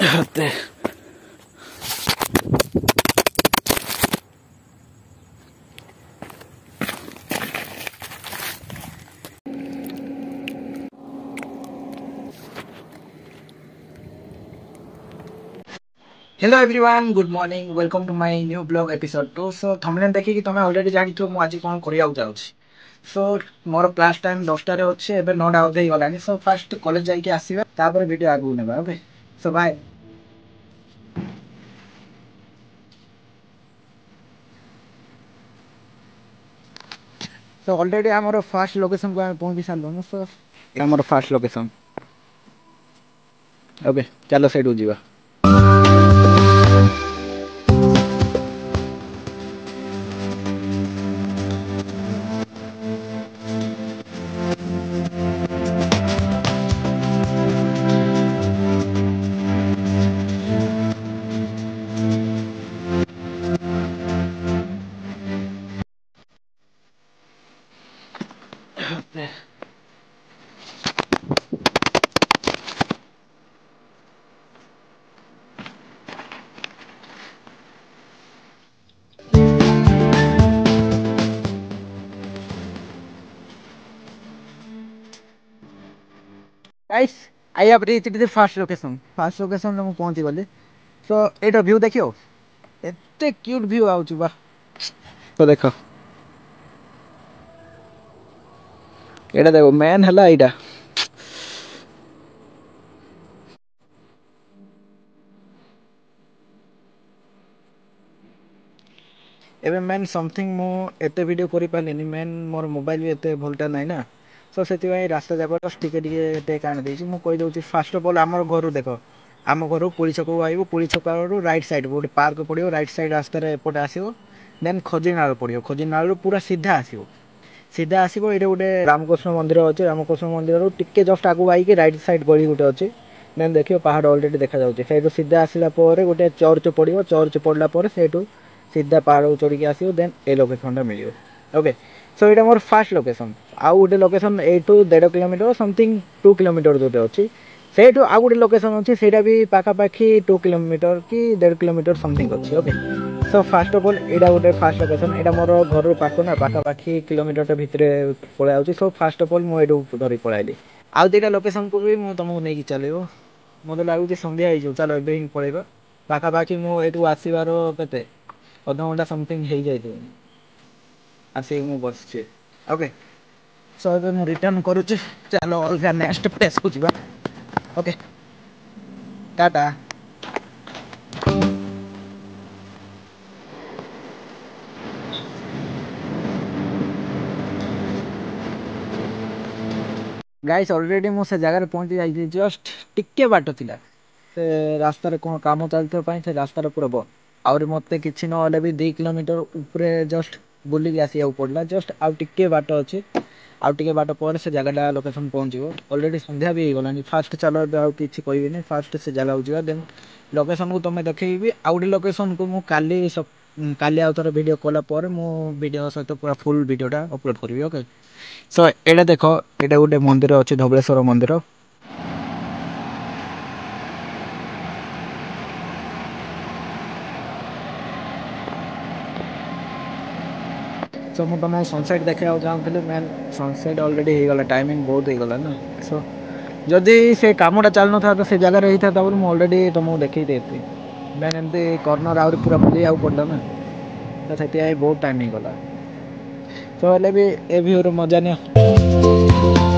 Hadi. Hello everyone, good morning. Welcome to my new blog episode 2. So thumbnail देखिए तुम already जानिथो मु आज कोन करिया जाउछि. So मोर क्लास टाइम 10 रे अछि एबे 9 टा होते गलानी. So फर्स्ट कॉलेज जाई के आसीबा तापर वीडियो आगु नेबा. Okay. So bye. So already हमर फर्स्ट लोकेशन को पहुंची सारलो. So हमर फर्स्ट लोकेशन. ओके चलो सेठू जीवा. Guys, I have reached the first location. First location रे मु पहुंची गली. So एटा व्यू देखियो. एते क्यूट व्यू आउची बा. तो देखो. एटा देखो मैन हला एटा. एबे मैन समथिंग मु एते वीडियो करि पालिनी मैन मोर मोबाइल भी एते भोल्टा नै ना. सो सेति भाई रास्ता जाब टिके टिके टेक आन देछि मु कहि दउछि फर्स्ट ऑफ ऑल हमर घर देखो. आम घर पुली छक आइबो पुली छक राइट साइड गोटे पार्क पड़ियो राइट साइड रास्ता रे एपटे आसीबो देन खजिनाळ पड़ियो खजिनाळ पूरा सीधा आसीबो सीधा आसीबो एटे गोटे रामकृष्ण मंदिर अछि रामकृष्ण मंदिर रो टिके जस्ट आगु आई के राइट साइड गली गोटे अछि देन देखियो पहाड़ ऑलरेडी देखा जाउछि सेटो सीधा आसिला परे गोटे चर्च पड़ियो चर्च पड़ला परे सेटो सीधा पहाड़ चढ़ी के आसीबो देन ए लोकेशन टा मिलियो ओके सो एटा मोर फर्स्ट लोकेशन आउ गोटे location 8 to 1.5 kilometre something 2 kilometre जोटे अछि सेटो आउ गोटे लोकेशन अछि सेटा भी पाखा पाखी 2 किलोमीटर की 1.5 किलोमीटर समथिंग अछि okay so first of all एटा गोटे फर्स्ट लोकेशन एटा मोर घर पाखो ना पाखा पाखी किलोमीटर टा भितरे पळे आउछि सो फर्स्ट ऑफ ऑल मु एटो धरि पळाइली आउ देटा लोकेशन को भी मु तुमको नै कि चलेबो मोते लागुछि संध्या आइ जो चलो एबे ही पळेबा पाखा पाखी मु एटू आसीबारो कते आधा घंटा समथिंग हे जाइतो आसी मु बसछि ओके सो एबे मु रिटर्न करूछि चलो अलगा नेक्स्ट प्लेस को जिबा ओके टाटा गाइस ऑलरेडी मु से जगह रे पहुंची जाई जस्ट टिके बाट थिला से रास्ता रे कोन काम चलतो पई से रास्ता रे पूरा बंद और मते किछि न होले भी 2 किलोमीटर ऊपर जस्ट बुली के आसी पड़ला जस्ट आउ टिके बाट अछि आउ टिके बाट पर से जगहटा लोकेशन पहुंचीबो ऑलरेडी संध्या भी गलानी फास्ट चलो आउ किछि कहबिनी फास्ट से जगह उजिबा देन लोकेशन को तमे देखैबी आउडी लोकेशन को मु काली काली आउतर वीडियो कला पर मु वीडियो सहित पूरा फुल वीडियोटा अपलोड करबी ओके सो एटा देखो एटा गोटे मंदिर अछि धबलेश्वर मंदिर सो मु तमे सनसेट देखे जाउथले मैन सनसेट ऑलरेडी हे गला टाइमिंग बहुत हे गला ना सो जदि से कामटा चल न था तो से जगह रही था तब मु ऑलरेडी तुमको देखि देती मैन एमती कॉर्नर आउरी पूरा बुली आउ पड़ला ना तो सेति आई बहुत टाइम हे गला सो हेले भी ए व्यू रो मजा नियो